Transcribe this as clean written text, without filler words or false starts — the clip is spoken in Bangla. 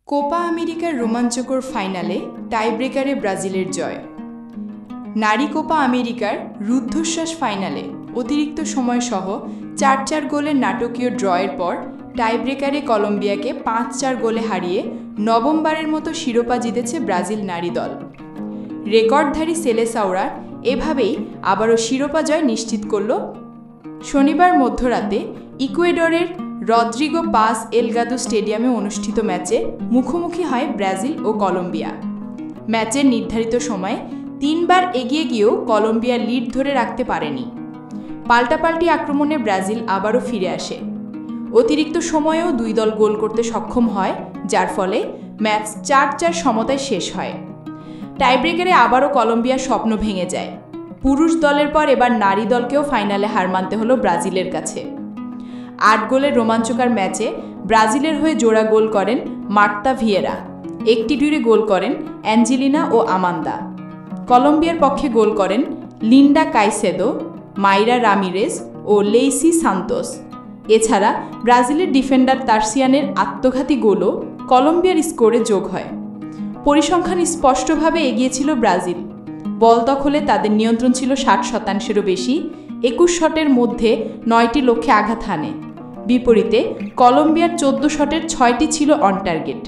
কোপা আমেরিকার রোমাঞ্চকর ফাইনালে টাইব্রেকারে ব্রাজিলের জয়। নারী কোপা আমেরিকার রুদ্ধশ্বাস ফাইনালে অতিরিক্ত সময়সহ ৪-৪ গোলের নাটকীয় ড্রয়ের পর টাইব্রেকারে কলম্বিয়াকে ৫-৪ গোলে হারিয়ে নবমবারের মতো শিরোপা জিতেছে ব্রাজিল নারী দল। রেকর্ডধারী সেলেসাওরা এভাবেই আবারও শিরোপা জয় নিশ্চিত করল। শনিবার মধ্যরাতে ইকুয়েডরের রদ্রিগো পাস এলগাদো স্টেডিয়ামে অনুষ্ঠিত ম্যাচে মুখোমুখি হয় ব্রাজিল ও কলম্বিয়া। ম্যাচের নির্ধারিত সময়ে ৩ বার এগিয়ে গিয়েও কলম্বিয়া লিড ধরে রাখতে পারেনি। পাল্টাপাল্টি আক্রমণে ব্রাজিল আবারও ফিরে আসে। অতিরিক্ত সময়েও দুই দল গোল করতে সক্ষম হয়, যার ফলে ম্যাচ ৪-৪ সমতায় শেষ হয়। টাইব্রেকারে আবারও কলম্বিয়ার স্বপ্ন ভেঙে যায়। পুরুষ দলের পর এবার নারী দলকেও ফাইনালে হার মানতে হলো ব্রাজিলের কাছে। ৮ গোলের রোমাঞ্চকর ম্যাচে ব্রাজিলের হয়ে জোড়া গোল করেন মার্তা ভিয়েরা, একটি ডুরে গোল করেন অ্যাঞ্জেলিনা ও আমান্দা। কলম্বিয়ার পক্ষে গোল করেন লিন্ডা কাইসেদো, মাইরা রামিরেজ ও লেইসি সান্তোস। এছাড়া ব্রাজিলের ডিফেন্ডার তার্সিয়ানের আত্মঘাতী গোলও কলম্বিয়ার স্কোরে যোগ হয়। পরিসংখ্যান স্পষ্টভাবে এগিয়েছিল ব্রাজিল। বল দখলে তাদের নিয়ন্ত্রণ ছিল ৬০%-এরও বেশি। ২১ শটের মধ্যে ৯টি লক্ষ্যে আঘাত হানে। বিপরীতে কলম্বিয়ার ১৪ শটের ৬টি ছিল অন টার্গেট।